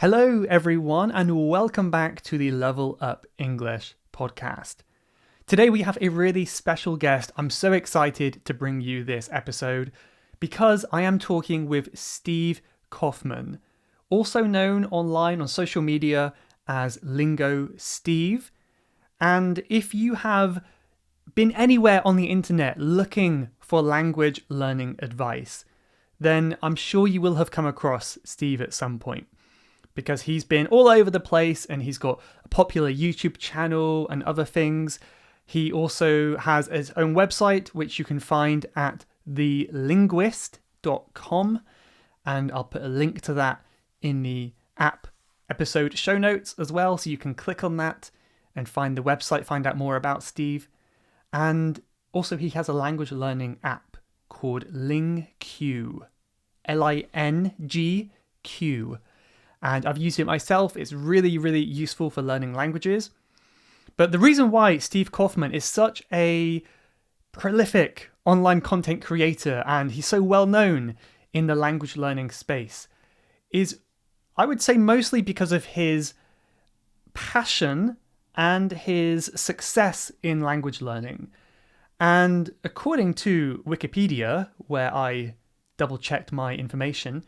Hello, everyone, and welcome back to the Level Up English podcast. Today we have a really special guest. I'm so excited to bring you this episode because I am talking with Steve Kaufmann, also known online on social media as Lingo Steve. And if you have been anywhere on the internet looking for language learning advice, then I'm sure you will have come across Steve at some point, because he's been all over the place and he's got a popular YouTube channel and other things. He also has his own website, which you can find at thelinguist.com. And I'll put a link to that in the app episode show notes as well. So you can click on that and find the website, find out more about Steve. And also he has a language learning app called LingQ, Lingq. And I've used it myself. It's really, really useful for learning languages. But the reason why Steve Kaufmann is such a prolific online content creator and he's so well known in the language learning space is, I would say, mostly because of his passion and his success in language learning. And according to Wikipedia, where I double-checked my information,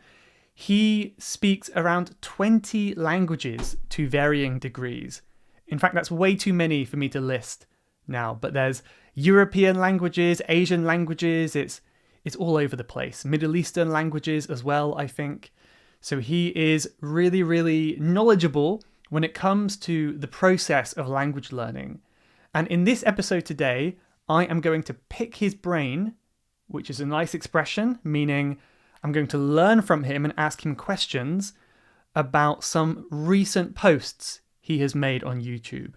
he speaks around 20 languages to varying degrees. In fact, that's way too many for me to list now, but there's European languages, Asian languages, it's all over the place. Middle Eastern languages as well, I think. So he is really, really knowledgeable when it comes to the process of language learning. And in this episode today, I am going to pick his brain, which is a nice expression, meaning I'm going to learn from him and ask him questions about some recent posts he has made on YouTube.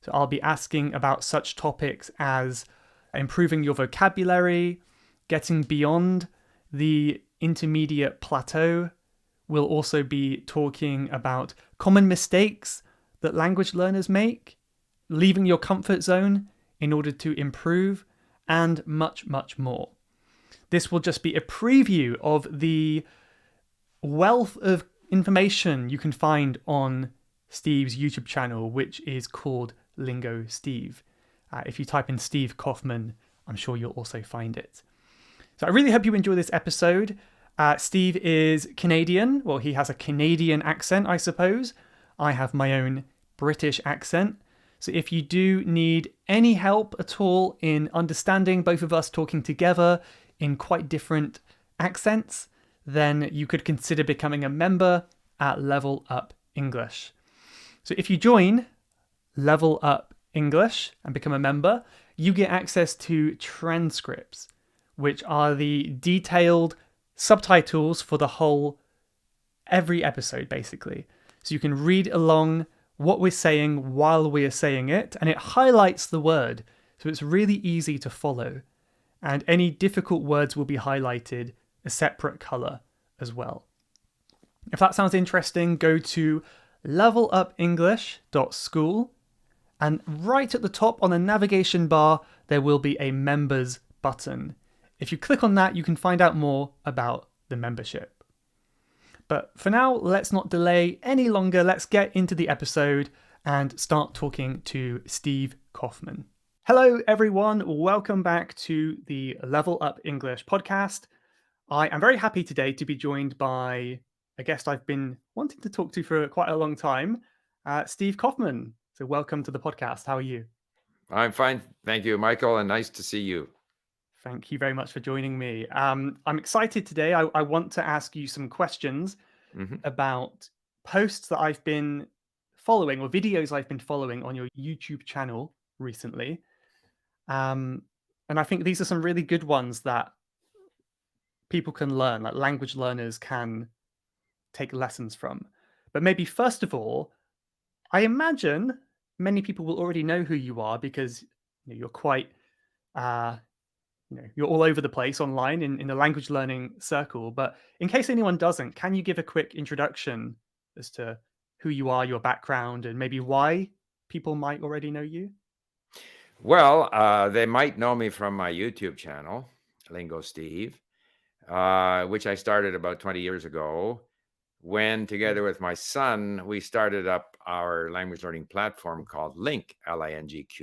So I'll be asking about such topics as improving your vocabulary, getting beyond the Intermediate Plateau. We'll also be talking about common mistakes that language learners make, leaving your comfort zone in order to improve, and much, much more. This will just be a preview of the wealth of information you can find on Steve's YouTube channel, which is called Lingo Steve. If you type in Steve Kaufmann, I'm sure you'll also find it. So I really hope you enjoy this episode. Steve is Canadian. Well, he has a Canadian accent, I suppose. I have my own British accent. So if you do need any help at all in understanding both of us talking together in quite different accents, then you could consider becoming a member at Level Up English. So if you join Level Up English and become a member, you get access to transcripts, which are the detailed subtitles for every episode, basically. So you can read along what we're saying while we're saying it, and it highlights the word, so it's really easy to follow. And any difficult words will be highlighted a separate color as well. If that sounds interesting, go to levelupenglish.school, and right at the top on the navigation bar, there will be a members button. If you click on that, you can find out more about the membership. But for now, let's not delay any longer. Let's get into the episode and start talking to Steve Kaufmann. Hello, everyone. Welcome back to the Level Up English podcast. I am very happy today to be joined by a guest I've been wanting to talk to for quite a long time, Steve Kaufmann. So welcome to the podcast. How are you? I'm fine. Thank you, Michael, and nice to see you. Thank you very much for joining me. I'm excited today. I want to ask you some questions about posts that I've been following or videos I've been following on your YouTube channel recently. And I think these are some really good ones that people can learn, like language learners can take lessons from. But maybe first of all, I imagine many people will already know who you are because you're quite, you're all over the place online in the language learning circle. But in case anyone doesn't, can you give a quick introduction as to who you are, your background, and maybe why people might already know you? Well, they might know me from my YouTube channel, Lingo Steve, which I started about 20 years ago when together with my son, we started up our language learning platform called Link, Lingq.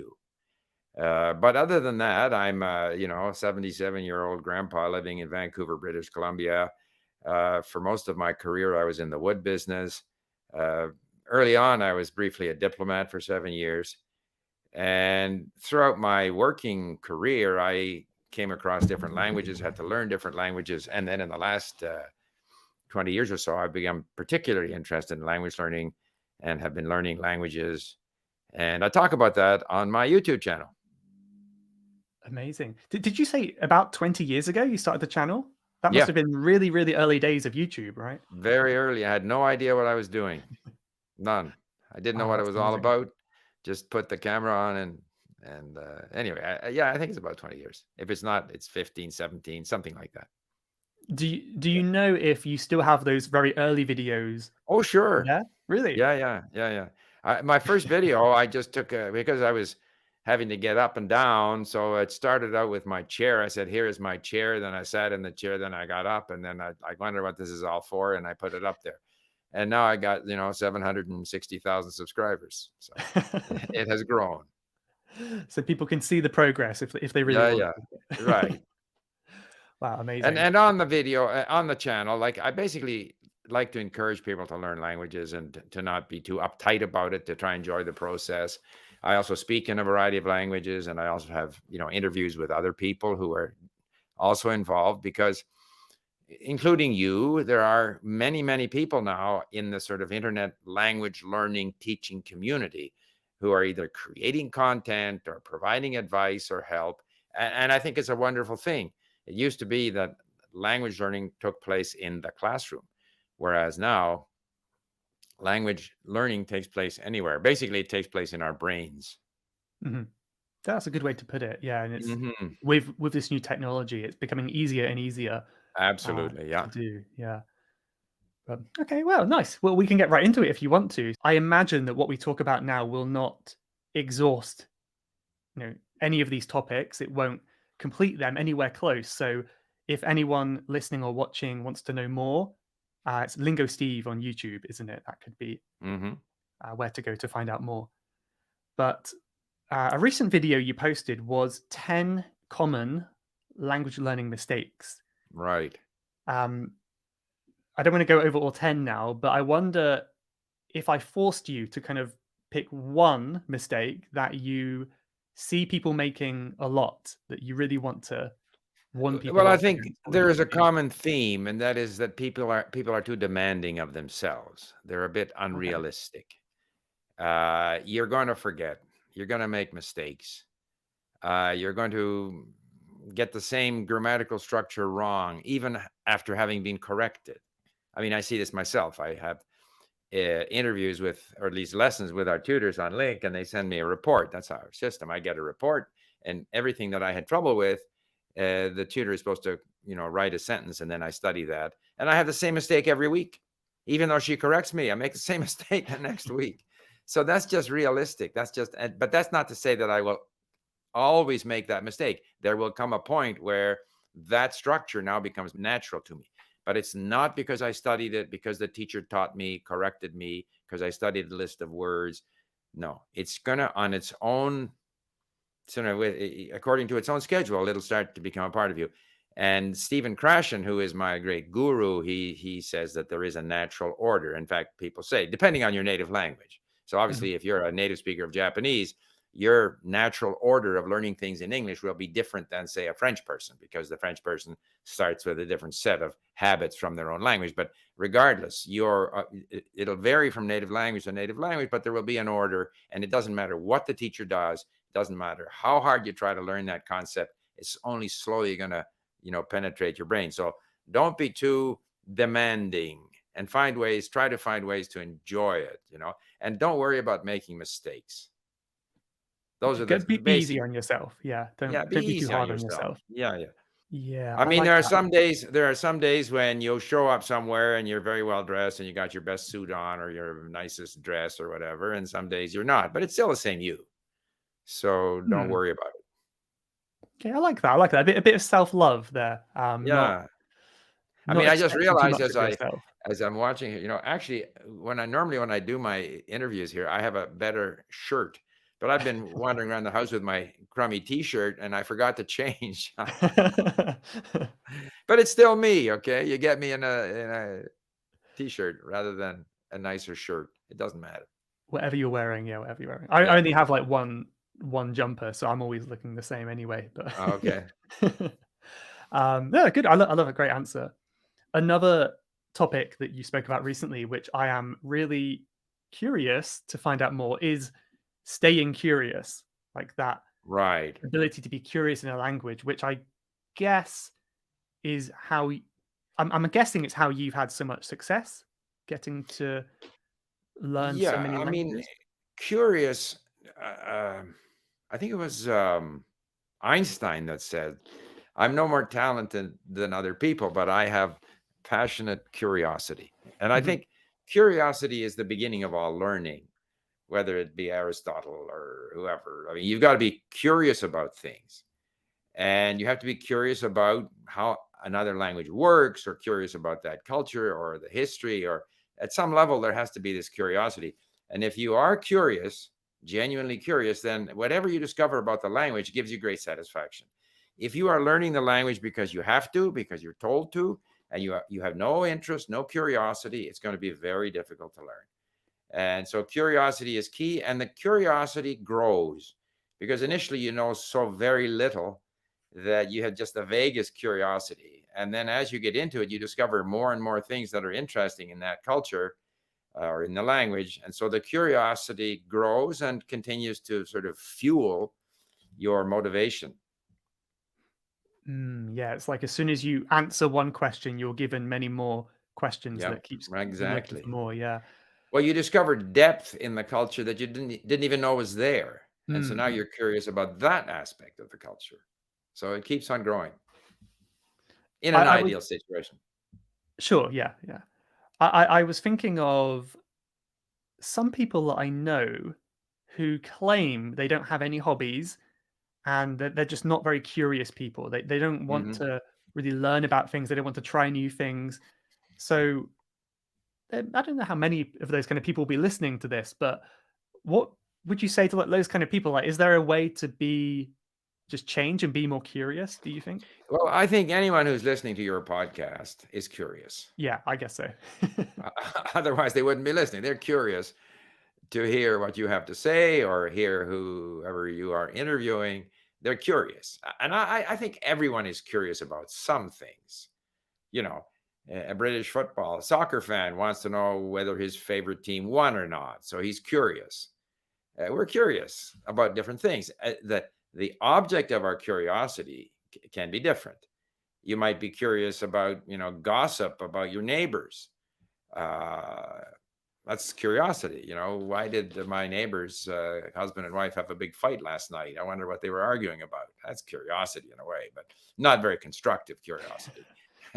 But other than that, I'm a 77-year-old grandpa living in Vancouver, British Columbia. For most of my career, I was in the wood business. Uh, Early on, I was briefly a diplomat for 7 years. And throughout my working career, I came across different languages, had to learn different languages. And then in the last 20 years or so, I've become particularly interested in language learning and have been learning languages. And I talk about that on my YouTube channel. Amazing. Did you say about 20 years ago you started the channel? That must Yeah, have been really, really early days of YouTube, right? very early. I had no idea what I was doing. None. I didn't know Wow, what it that's was all amazing. about. Just put the camera on and anyway, yeah, I think it's about 20 years. If it's not, it's 15, 17, something like that. Do you know if you still have those very early videos Oh, sure. there? Really? Yeah. My first video, I just took because I was having to get up and down. So it started out with my chair. I said, "Here is my chair." Then I sat in the chair. Then I got up, and then I wonder what this is all for, and I put it up there. And now I got 760,000 subscribers. So it has grown. So people can see the progress if they really want Yeah, to. right. Wow, And amazing. and on the video, on the channel, like I basically like to encourage people to learn languages and to not be too uptight about it, to try and enjoy the process. I also speak in a variety of languages, and I also have, interviews with other people who are also involved because including you, there are many, many people now in the sort of internet language learning teaching community who are either creating content or providing advice or help. And I think it's a wonderful thing. It used to be that language learning took place in the classroom, whereas now language learning takes place anywhere. Basically, it takes place in our brains. Mhm. That's a good way to put it. Yeah, and it's Hmm. with this new technology, it's becoming easier and easier Absolutely. to Yeah. do. Yeah. Okay, well, nice. Well, we can get right into it if you want to. I imagine that what we talk about now will not exhaust, any of these topics. It won't complete them anywhere close. So, if anyone listening or watching wants to know more, it's Lingo Steve on YouTube, isn't it? That could be Hmm. where to go to find out more. But a recent video you posted was 10 common language learning mistakes. Right. Um, I don't want to go over all 10 now, but I wonder if I forced you to kind of pick one mistake that you see people making a lot that you really want to warn Well, people I off think against, what would there it is a be? common theme, and that is that people are too demanding of themselves. They're a bit Okay. unrealistic. You're going to forget. You're going to make mistakes. You're going to get the same grammatical structure wrong, even after having been corrected. I mean, I see this myself. I have interviews with, or at least lessons with our tutors on Link, and they send me a report. That's our system. I get a report, and everything that I had trouble with, the tutor is supposed to, write a sentence, and then I study that, and I have the same mistake every week, even though she corrects me. I make the same mistake the next week. So that's just realistic. But that's not to say that I will always make that mistake. There will come a point where that structure now becomes natural to me. But it's not because I studied it, because the teacher taught me, corrected me, because I studied the list of words. No, it's gonna on its own, according to its own schedule, it'll start to become a part of you. And Stephen Krashen, who is my great guru, he says that there is a natural order. In fact, people say, depending on your native language. So Mhm. obviously, if you're a native speaker of Japanese, your natural order of learning things in English will be different than, say, a French person, because the French person starts with a different set of habits from their own language. But regardless, it'll vary from native language to native language, but there will be an order, and it doesn't matter what the teacher does. It doesn't matter how hard you try to learn that concept. It's only slowly going to, penetrate your brain. So don't be too demanding, and try to find ways to enjoy it, and don't worry about making mistakes. Those are the Be easy basic. on yourself. Yeah, Yeah, be don't be too easy on hard on yourself. yourself. Yeah. Yeah, I I mean, like that. there are some days when you'll show up somewhere and you're very well dressed and you got your best suit on or your nicest dress or whatever, and some days you're not, but it's still the same you. So don't Hmm. worry about it. Okay, I like that. I like that. A bit of self love there. Not Yeah. I not mean, I just expecting too realized much of yourself. as I'm watching it, actually, when I do my interviews here, I have a better shirt. But I've been wandering around the house with my crummy T-shirt, and I forgot to change. But it's still me, okay? You get me in a T-shirt rather than a nicer shirt. It doesn't matter. Whatever you're wearing, yeah, whatever you're wearing. I Yeah. only have like one jumper, so I'm always looking the same anyway. But Oh, okay. yeah, good. I love a great answer. Another topic that you spoke about recently, which I am really curious to find out more, is staying curious, like that Right. ability to be curious in a language, which I guess is how I'm guessing it's how you've had so much success getting to learn so Yeah, many I mean, languages. curious, I think it was, Einstein that said, "I'm no more talented than other people, but I have passionate curiosity." And I Mhm. think curiosity is the beginning of all learning, whether it be Aristotle or whoever. I mean, you've got to be curious about things, and you have to be curious about how another language works, or curious about that culture or the history, or at some level, there has to be this curiosity. And if you are curious, genuinely curious, then whatever you discover about the language gives you great satisfaction. If you are learning the language because you have to, because you're told to, and you have no interest, no curiosity, it's going to be very difficult to learn. And so curiosity is key, and the curiosity grows because initially you know so very little that you have just the vaguest curiosity. And then as you get into it, you discover more and more things that are interesting in that culture or in the language. And so the curiosity grows and continues to sort of fuel your motivation. Yeah, it's like as soon as you answer one question, you're given many more questions Yeah, that keeps you looking for exactly. more. Yeah. Well, you discover depth in the culture that you didn't even know was there. And so now Mhm. you're curious about that aspect of the culture. So it keeps on growing in an I was ideal situation. sure. Yeah, yeah. I was thinking of some people that I know who claim they don't have any hobbies and that they're just not very curious people. They don't want Hmm. to really learn about things. They don't want to try new things. So I don't know how many of those kind of people will be listening to this, but what would you say to like those kind of people? Like, is there a way to be just change and be more curious? Do you think? Well, I think anyone who's listening to your podcast is curious. Yeah, I guess so. Otherwise, they wouldn't be listening. They're curious to hear what you have to say or hear whoever you are interviewing. They're curious. And I think everyone is curious about some things. You know, a British soccer fan wants to know whether his favorite team won or not. So he's curious. We're curious about different things. The object of our curiosity can be different. You might be curious about, gossip about your neighbors. Uh, that's curiosity. Why did my neighbor's husband and wife have a big fight last night? I wonder what they were arguing about. That's curiosity in a way, but not very constructive curiosity,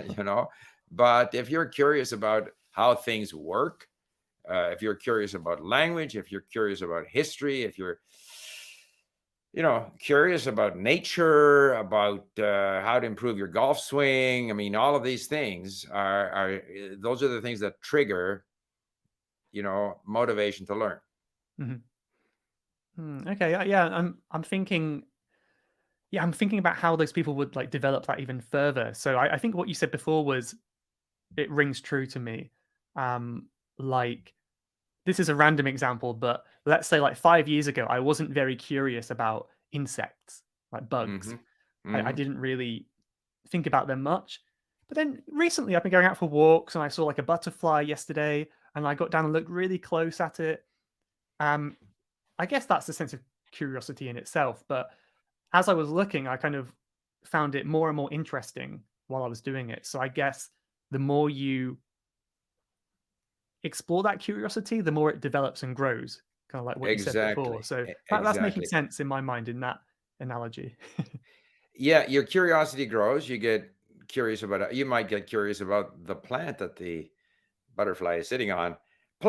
you know. But if you're curious about how things work, if you're curious about language, if you're curious about history, if you're curious about nature, about how to improve your golf swing. I mean, all of these things are those are the things that trigger, motivation to learn. Mhm. Okay, yeah, I'm thinking. Yeah, I'm thinking about how those people would like develop that even further. So I think what you said before was it rings true to me. Like this is a random example, but let's say like 5 years ago, I wasn't very curious about insects, like bugs. Hmm. I Hmm. didn't really think about them much. But then recently, I've been going out for walks, and I saw like a butterfly yesterday, and I got down and looked really close at it. Um, I guess that's a sense of curiosity in itself. But as I was looking, I kind of found it more and more interesting while I was doing it. So I guess the more you explore that curiosity, the more it develops and grows, kind of like what you said before. Exactly. So that's making Exactly. sense in my mind in that analogy. Yeah, your curiosity grows. You get curious about. You might get curious about the plant that the butterfly is sitting on.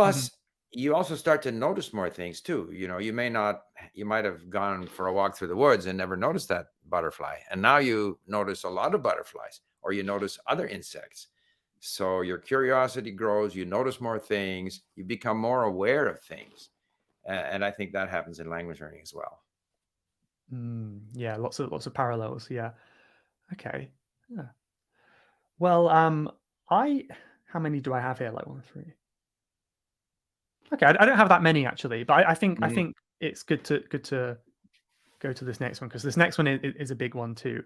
Mhm. Plus, you also start to notice more things too. You might have gone for a walk through the woods and never noticed that butterfly. And now you notice a lot of butterflies, or you notice other insects. So your curiosity grows, you notice more things, you become more aware of things. And I think that happens in language learning as well. Yeah, lots of parallels. Yeah. Okay. Yeah. Well, I how many do I have here? Like one, three. Okay, I don't have that many actually, but I Mhm, think it's good to go to this next one because this next one is a big one too.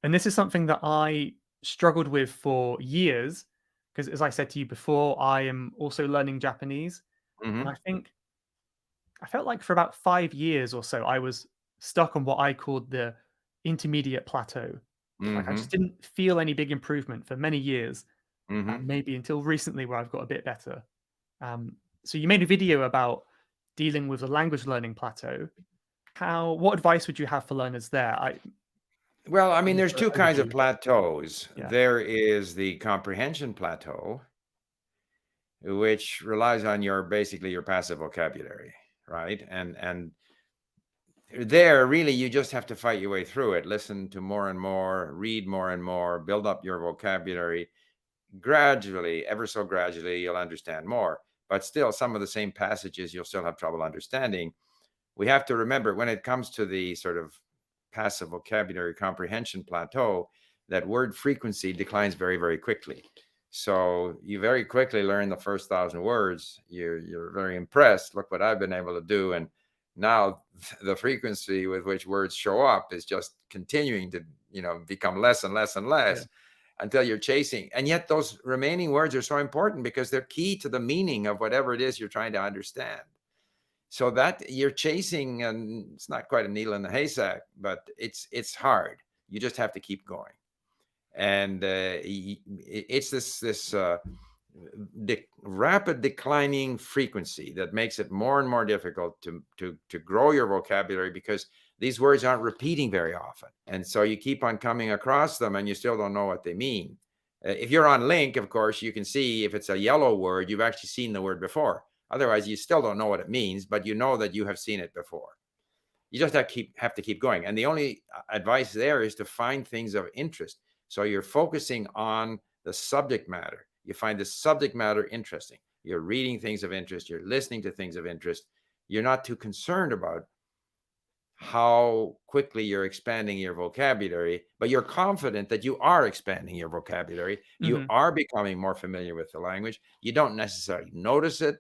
And this is something that I struggled with for years because, as I said to you before, I am also learning Japanese, and mhm, I felt like for about 5 years or so, I was stuck on what I called the intermediate plateau. Like I just mhm, didn't feel any big improvement for many years, mhm. maybe until recently where I've got a bit better. Um, so you made a video about dealing with the language learning plateau. What advice would you have for learners there? Well, I I'll mean, give there's an two kinds of overview. plateaus. Yeah. There is the comprehension plateau, which relies on your basically your passive vocabulary, right? And there, really, you just have to fight your way through it. Listen to more and more, read more and more, build up your vocabulary. Gradually, ever so gradually, you'll understand more. But still, some of the same passages you'll still have trouble understanding. We have to remember when it comes to the sort of passive vocabulary comprehension plateau, that word frequency declines very, very quickly. So you very quickly learn the first 1,000 words. You're very impressed. Look what I've been able to do. And now the frequency with which words show up is just continuing to, become less and less and Yeah. less until you're chasing. And yet those remaining words are so important because they're key to the meaning of whatever it is you're trying to understand. So that you're chasing, and it's not quite a needle in the haystack, but it's hard. You just have to keep going. And it's this rapid declining frequency that makes it more and more difficult to grow your vocabulary, because these words aren't repeating very often, and so you keep on coming across them and you still don't know what they mean. If you're on link, of course, you can see if it's a yellow word, you've actually seen the word before. Otherwise, you still don't know what it means, but you know that you have seen it before. You just have to keep going. And the only advice there is to find things of interest. So you're focusing on the subject matter. You find the subject matter interesting. You're reading things of interest. You're listening to things of interest. You're not too concerned about how quickly you're expanding your vocabulary, but you're confident that you are expanding your vocabulary. You Mhm. are becoming more familiar with the language. You don't necessarily notice it.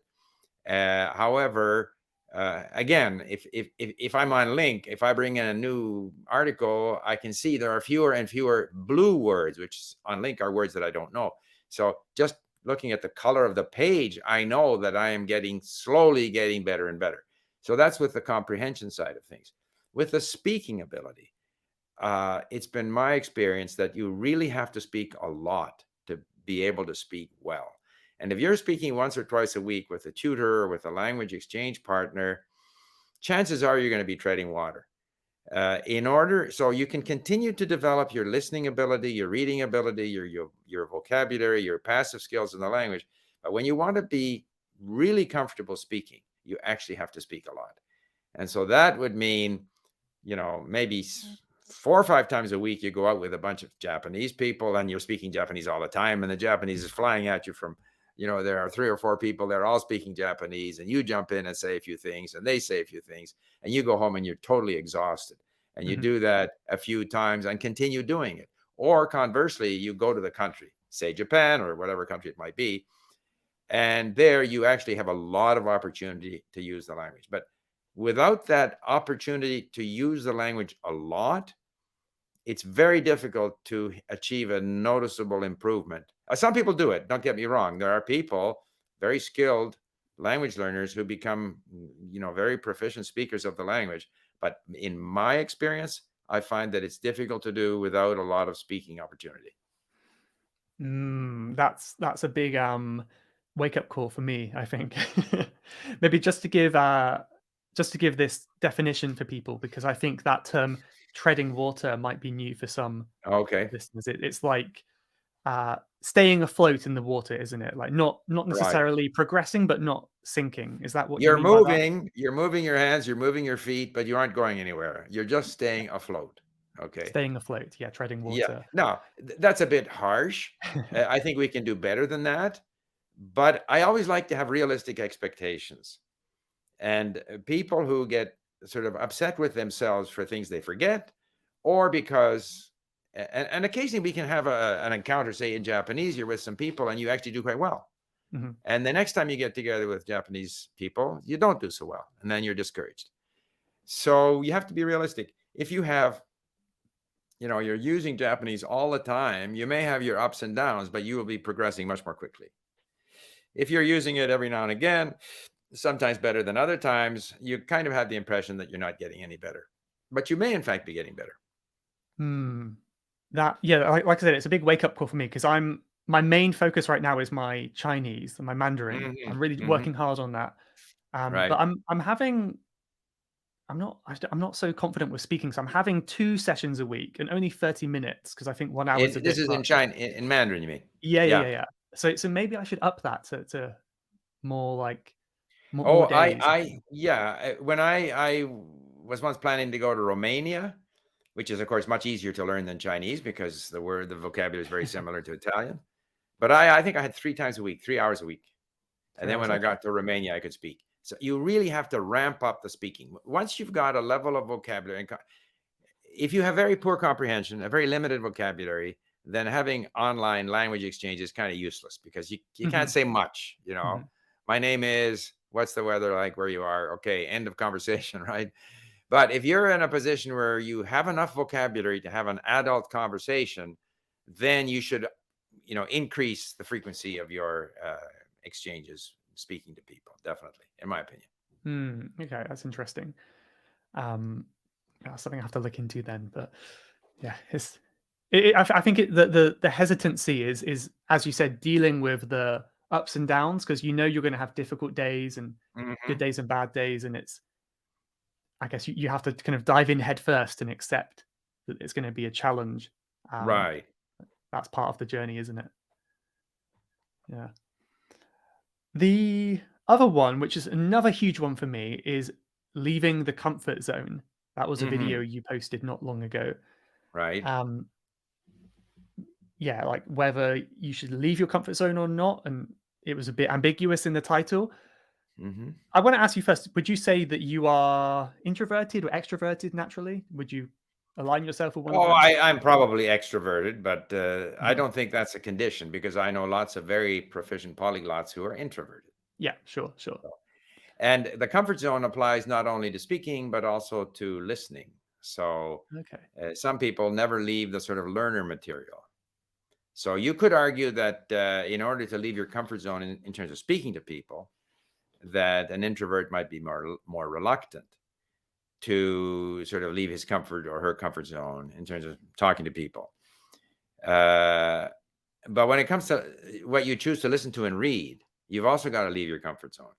However, again, if I'm on link, if I bring in a new article, I can see there are fewer and fewer blue words, which on link are words that I don't know. So just looking at the color of the page, I know that I am slowly getting better and better. So that's with the comprehension side of things. With the speaking ability, it's been my experience that you really have to speak a lot to be able to speak well. And if you're speaking once or twice a week with a tutor or with a language exchange partner, chances are you're going to be treading water. So you can continue to develop your listening ability, your reading ability, your vocabulary, your passive skills in the language. But when you want to be really comfortable speaking, you actually have to speak a lot. And so that would mean, maybe 4 or 5 times a week, you go out with a bunch of Japanese people and you're speaking Japanese all the time. And the Japanese is flying at you from, there are 3 or 4 people, they're all speaking Japanese, and you jump in and say a few things and they say a few things, and you go home and you're totally exhausted. And you Mhm. do that a few times and continue doing it. Or conversely, you go to the country, say Japan or whatever country it might be, and there you actually have a lot of opportunity to use the language. But without that opportunity to use the language a lot, it's very difficult to achieve a noticeable improvement. Some people do it, don't get me wrong. There are people, very skilled language learners, who become, very proficient speakers of the language. But in my experience, I find that it's difficult to do without a lot of speaking opportunity. That's a big wake up call for me, I think. Maybe just to give this definition for people because I think that term treading water might be new for some Okay. listeners. It's like staying afloat in the water, isn't it? Like not Right. necessarily progressing, but not sinking. Is that what you You're mean by that? moving, you're moving your hands, you're moving your feet, but you aren't going anywhere. You're just staying afloat. Okay. Staying afloat, yeah, treading Yeah. water. Now, that's a bit harsh. I think we can do better than that. But I always like to have realistic expectations. And people who get sort of upset with themselves for things they forget, or because, and occasionally we can have an encounter, say in Japanese, you're with some people and you actually do quite well. Mhm. And the next time you get together with Japanese people, you don't do so well. And then you're discouraged. So you have to be realistic. If you have, you're using Japanese all the time, you may have your ups and downs, but you will be progressing much more quickly. If you're using it every now and again, sometimes better than other times, you kind of have the impression that you're not getting any better. But you may, in fact, be getting better. Hmm. That yeah, like I said, it's a big wake up call for me because my main focus right now is my Chinese and my Mandarin. Hmm. I'm really Hmm. working hard on that. But Right. I'm not so confident with speaking, so I'm having 2 sessions a week and only 30 minutes because I think 1 hour is a This bit is in much. China, in Mandarin, you mean? Yeah, yeah, Yeah. yeah, yeah. So maybe I should up that to more like Oh, more days. yeah. When I was once planning to go to Romania, which is, of course, much easier to learn than Chinese because the vocabulary is very similar to Italian. But I think I had 3 times a week, 3 hours a week. 3 And then hours. when I Okay. got to Romania, I could speak. So you really have to ramp up the speaking. Once you've got a level of vocabulary, and if you have very poor comprehension, a very limited vocabulary, then having online language exchange is kind of useless because you can't Mhm, say much. mhm. My name is, what's the weather like where you are? Okay, end of conversation, right? But if you're in a position where you have enough vocabulary to have an adult conversation, then you should, increase the frequency of your exchanges, speaking to people. Definitely, in my opinion. Okay, that's interesting. Um, that's something I have to look into then. But yeah, I think the hesitancy is as you said, dealing with the ups and downs because you're going to have difficult days and good Hmm. days and bad days, and it's I guess you have to kind of dive in head first and accept that it's going to be a challenge. Um, Right. that's part of the journey, isn't it? Yeah. The other one, which is another huge one for me, is leaving the comfort zone. That was a video Hmm. you posted not long ago. Right. Um, yeah, like whether you should leave your comfort zone or not, and it was a bit ambiguous in the title. Hmm. I want to ask you first, would you say that you are introverted or extroverted naturally? Would you align yourself with one of Oh, them? I'm probably extroverted, but I Mhm. don't think that's a condition because I know lots of very proficient polyglots who are introverted. Yeah, sure, sure. And the comfort zone applies not only to speaking, but also to listening. So Okay. some people never leave the sort of learner material. So you could argue that in order to leave your comfort zone in terms of speaking to people, that an introvert might be more reluctant to sort of leave his comfort or her comfort zone in terms of talking to people. Uh, but when it comes to what you choose to listen to and read, you've also got to leave your comfort zone.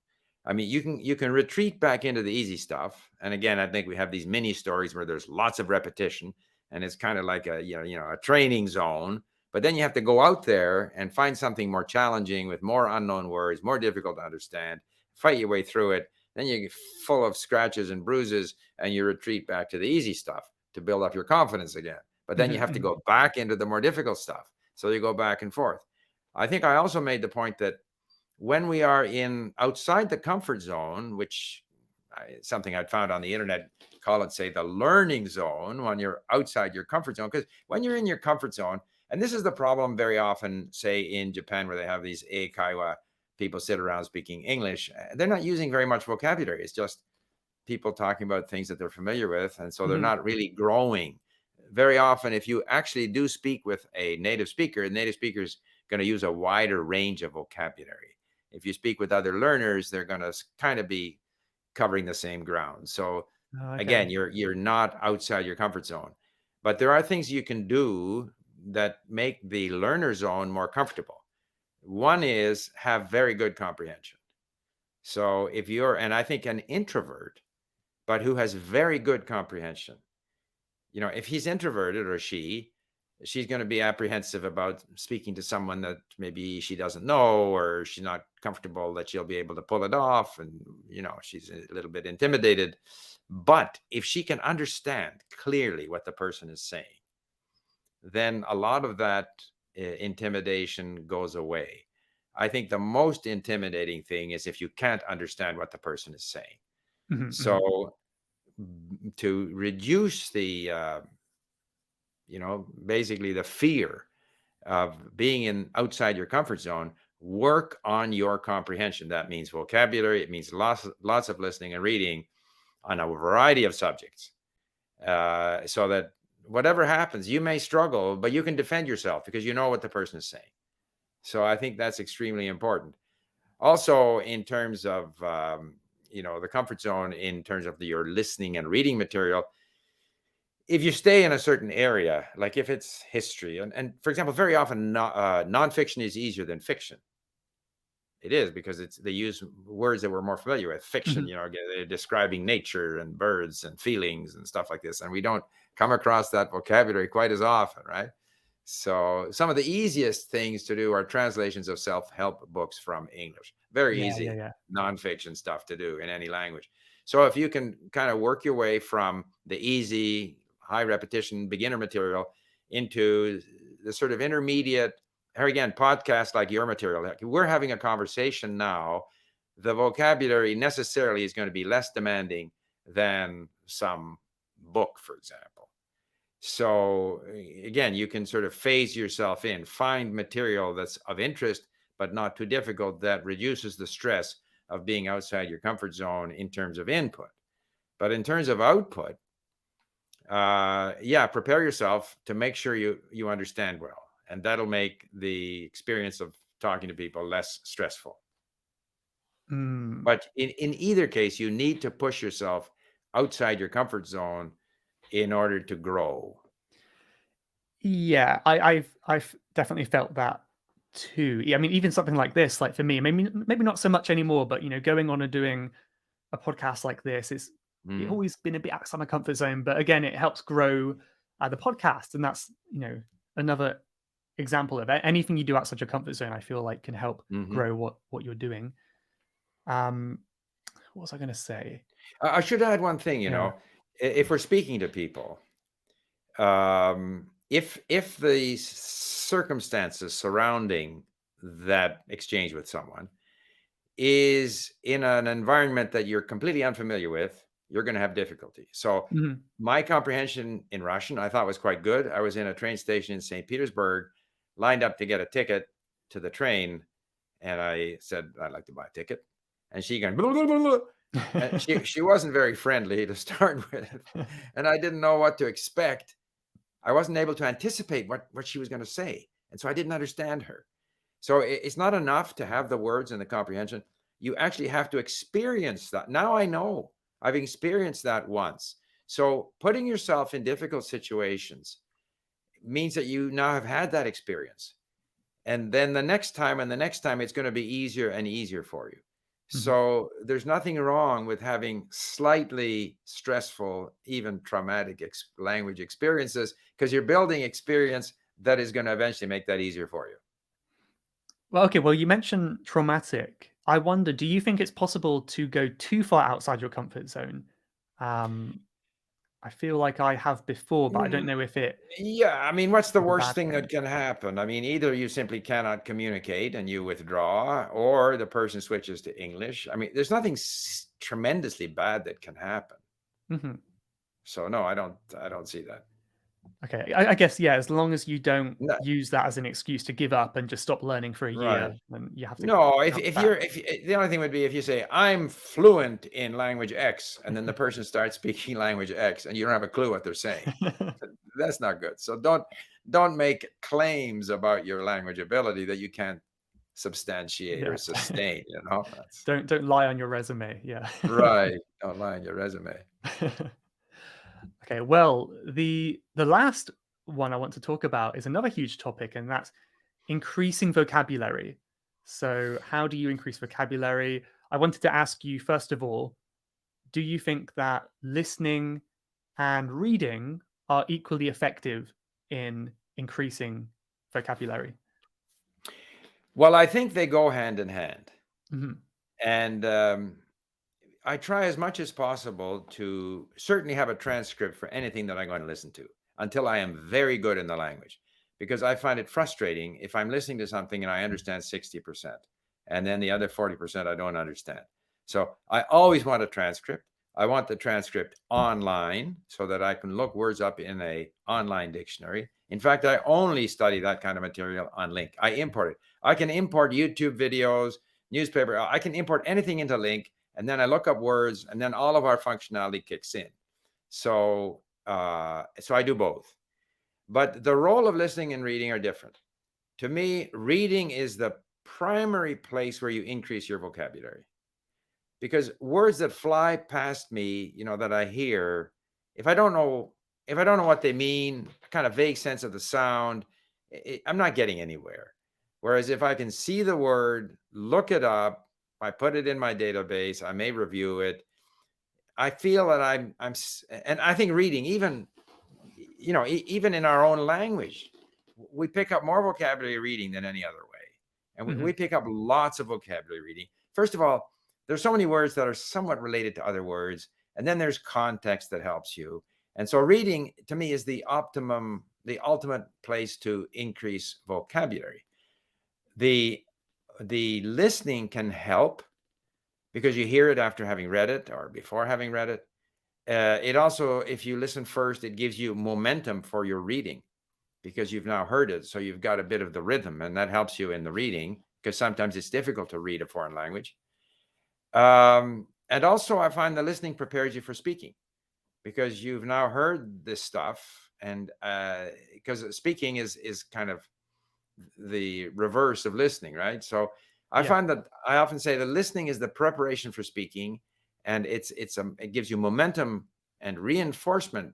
I mean, you can retreat back into the easy stuff. And again, I think we have these mini stories where there's lots of repetition, and it's kind of like a a training zone. But then you have to go out there and find something more challenging with more unknown words, more difficult to understand. Fight your way through it. Then you get full of scratches and bruises, and you retreat back to the easy stuff to build up your confidence again. But then you Mhm, have to mhm. go back into the more difficult stuff. So you go back and forth. I think I also made the point that when we are in outside the comfort zone, which something I'd found on the internet, call it, say, the learning zone, when you're outside your comfort zone. Because when you're in your comfort zone, and this is the problem very often, say in Japan, where they have these eikaiwa, people sit around speaking English, they're not using very much vocabulary. It's just people talking about things that they're familiar with. And so they're Mhm. not really growing. Very often, if you actually do speak with a native speaker, the native speaker is going to use a wider range of vocabulary. If you speak with other learners, they're going to kind of be covering the same ground. So Oh, again, okay. you're not outside your comfort zone. But there are things you can do that make the learner zone more comfortable. One is have very good comprehension. So if you're, and I think an introvert, but who has very good comprehension, if he's introverted or she, she's going to be apprehensive about speaking to someone that maybe she doesn't know, or she's not comfortable that she'll be able to pull it off. And, she's a little bit intimidated. But if she can understand clearly what the person is saying, then a lot of that intimidation goes away. I think the most intimidating thing is if you can't understand what the person is saying. So to reduce the, basically the fear of being outside your comfort zone, work on your comprehension. That means vocabulary. It means lots of listening and reading on a variety of subjects, so that whatever happens, you may struggle, but you can defend yourself because you know what the person is saying. So I think that's extremely important. Also, in terms of the comfort zone, in terms of your listening and reading material, if you stay in a certain area, like if it's history, and for example, very often nonfiction is easier than fiction. It is, because they use words that we're more familiar with. Fiction, they're describing nature and birds and feelings and stuff like this, and we don't come across that vocabulary quite as often, right? So some of the easiest things to do are translations of self-help books from English. Very easy nonfiction stuff to do in any language. So if you can kind of work your way from the easy, high repetition beginner material into the sort of intermediate, or again, podcasts like your material. We're having a conversation now. The vocabulary necessarily is going to be less demanding than some book, for example. So again, you can sort of phase yourself in, find material that's of interest, but not too difficult, that reduces the stress of being outside your comfort zone in terms of input. But in terms of output, prepare yourself to make sure you understand well. And that'll make the experience of talking to people less stressful. But in either case, you need to push yourself outside your comfort zone in order to grow. Yeah, I've definitely felt that too. I mean, even something like this, like for me, maybe not so much anymore, but going on and doing a podcast like this, it's always been a bit outside my comfort zone. But again, it helps grow the podcast, and that's another example of it. Anything you do outside your comfort zone, I feel like can help grow what you're doing. What was I going to say? I should add one thing. If we're speaking to people, if the circumstances surrounding that exchange with someone is in an environment that you're completely unfamiliar with, you're going to have difficulty. So my comprehension in Russian, I thought, was quite good. I was in a train station in St. Petersburg, lined up to get a ticket to the train, and I said, I'd like to buy a ticket. And she going, blah, blah, blah, blah. And she wasn't very friendly to start with, and I didn't know what to expect. I wasn't able to anticipate what she was going to say, and so I didn't understand her. So it's not enough to have the words and the comprehension. You actually have to experience that. Now I know. I've experienced that once. So putting yourself in difficult situations means that you now have had that experience. And then the next time and the next time, it's going to be easier and easier for you. So there's nothing wrong with having slightly stressful, even traumatic language experiences, because you're building experience that is going to eventually make that easier for you. Well, okay. Well, you mentioned traumatic. I wonder, do you think it's possible to go too far outside your comfort zone? I feel like I have before, but I don't know if it. Yeah, I mean, what's the is a worst bad thing that can happen? I mean, either you simply cannot communicate and you withdraw, or the person switches to English. I mean, there's nothing tremendously bad that can happen. So no, I don't see that. Okay, I guess, yeah, as long as you don't use that as an excuse to give up and just stop learning for a year, then you have to. No, if the only thing would be if you say, I'm fluent in language X, and then the person starts speaking language X and you don't have a clue what they're saying. That's not good. So don't make claims about your language ability that you can't substantiate or sustain, Don't lie on your resume. Yeah. Right. Don't lie on your resume. Okay, well, the last one I want to talk about is another huge topic, and that's increasing vocabulary. So, how do you increase vocabulary? I wanted to ask you, first of all, do you think that listening and reading are equally effective in increasing vocabulary? Well, I think they go hand in hand. Hmm. And I try as much as possible to certainly have a transcript for anything that I'm going to listen to until I am very good in the language. Because I find it frustrating if I'm listening to something and I understand 60%, and then the other 40% I don't understand. So I always want a transcript. I want the transcript online so that I can look words up in a online dictionary. In fact, I only study that kind of material on Link. I import it. I can import YouTube videos, newspaper. I can import anything into Link, and then I look up words, and then all of our functionality kicks in. So I do both. But the role of listening and reading are different. To me, reading is the primary place where you increase your vocabulary. Because words that fly past me, that I hear, if I don't know what they mean, a kind of vague sense of the sound, I'm not getting anywhere. Whereas if I can see the word, look it up, I put it in my database, I may review it, I feel that and I think reading, even in our own language, we pick up more vocabulary reading than any other way. And we Hmm. pick up lots of vocabulary reading. First of all, there's so many words that are somewhat related to other words. And then there's context that helps you. And so reading, to me, is the ultimate place to increase vocabulary. The listening can help because you hear it after having read it or before having read it. It also, if you listen first, it gives you momentum for your reading because you've now heard it. So you've got a bit of the rhythm, and that helps you in the reading because sometimes it's difficult to read a foreign language. And also, I find the listening prepares you for speaking because you've now heard this stuff, and because speaking is kind of the reverse of listening, right? So I Yeah. find that I often say that listening is the preparation for speaking, and it gives you momentum and reinforcement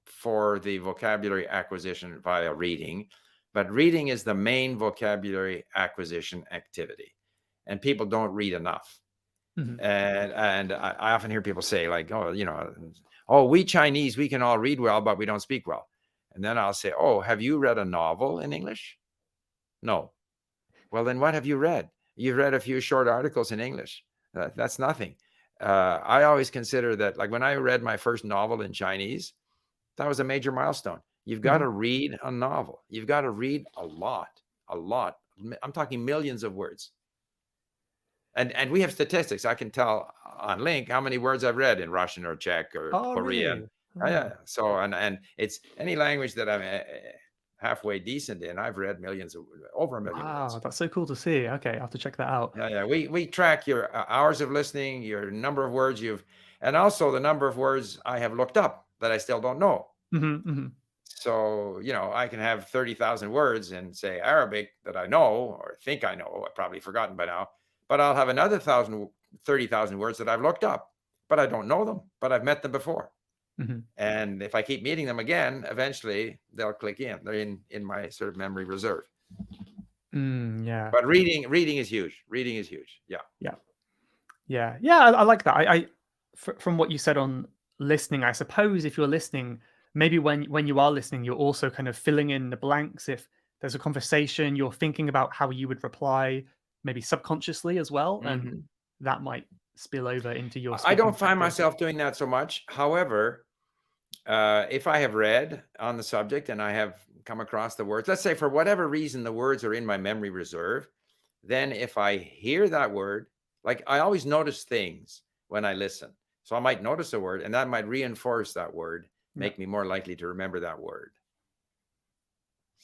for the vocabulary acquisition via reading. But reading is the main vocabulary acquisition activity, and people don't read enough. Hmm. And I often hear people say, like, oh, we Chinese, we can all read well, but we don't speak well. And then I'll say, oh, have you read a novel in English? No. Well, then what have you read? You've read a few short articles in English. That's nothing. I always consider that, like when I read my first novel in Chinese, that was a major milestone. You've got Hmm. to read a novel. You've got to read a lot, a lot. I'm talking millions of words. And we have statistics. I can tell on Link how many words I've read in Russian or Czech or Oh, Korean. really? Yeah. Oh. So and it's any language that I'm halfway decent in. I've read over a million Wow, words. that's so cool to see. Okay, I'll have to check that out. Yeah. We track your hours of listening, your number of words and also the number of words I have looked up that I still don't know. Hmm. Hmm. So, I can have 30,000 words in, say, Arabic that I know or think I know. I've probably forgotten by now, but I'll have another 30,000 words that I've looked up, but I don't know them, but I've met them before. Hmm. And if I keep meeting them again, eventually they'll click in. They're in my sort of memory reserve. Yeah. But reading is huge. Reading is huge. Yeah. Yeah. Yeah. Yeah. I like that. From what you said on listening, I suppose if you're listening, maybe when you are listening, you're also kind of filling in the blanks. If there's a conversation, you're thinking about how you would reply, maybe subconsciously as well, and Mhm. that might spill over into your I speaking don't find practice. myself doing that so much. However, if I have read on the subject and I have come across the words, let's say for whatever reason the words are in my memory reserve, then if I hear that word, like I always notice things when I listen. So I might notice a word and that might reinforce that word, Yeah. make me more likely to remember that word.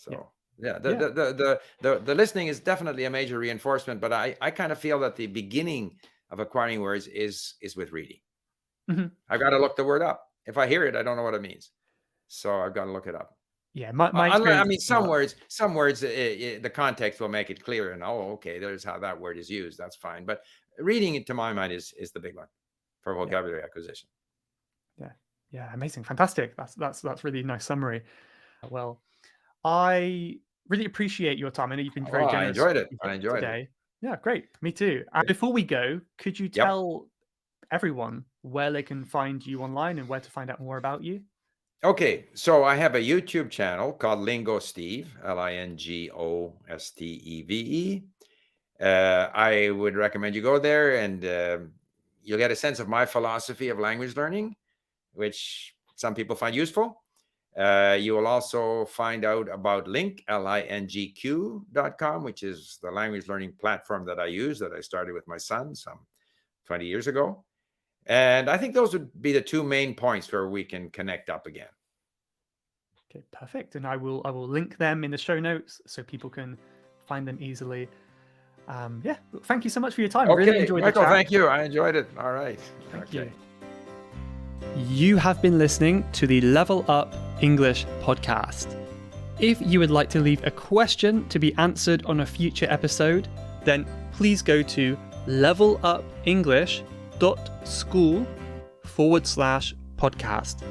Yeah. So yeah, Yeah. the listening is definitely a major reinforcement, but I kind of feel that the beginning of acquiring words is with reading. Hmm. I've got to look the word up. If I hear it, I don't know what it means. So I've got to look it up. Yeah. My I experience mean, is similar. some words, the context will make it clear, and oh, okay, there's how that word is used. That's fine. But reading it, to my mind, is the big one for Yeah. vocabulary acquisition. Yeah. Yeah. Amazing. Fantastic. That's really nice summary. Well, I really appreciate your time. I know you've been very Oh, I generous enjoyed it. with I it enjoyed it. today. Yeah, great. Me too. And before we go, could you Yep. tell everyone where they can find you online and where to find out more about you? Okay, so I have a YouTube channel called Lingo Steve, Lingosteve. I would recommend you go there, and you'll get a sense of my philosophy of language learning, which some people find useful. You will also find out about lingq.com, which is the language learning platform that I use, that I started with my son some 20 years ago. And I think those would be the two main points where we can connect up again. Okay, perfect. And I will link them in the show notes so people can find them easily. Yeah, thank you so much for your time. Okay, Really enjoyed Michael, the chat. thank you. I enjoyed it. All right. Thank you. You have been listening to the Level Up English podcast. If you would like to leave a question to be answered on a future episode, then please go to levelupenglish.school/podcast.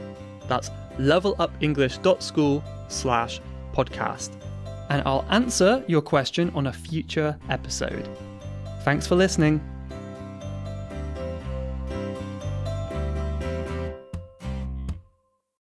That's levelupenglish.school/podcast. And I'll answer your question on a future episode. Thanks for listening.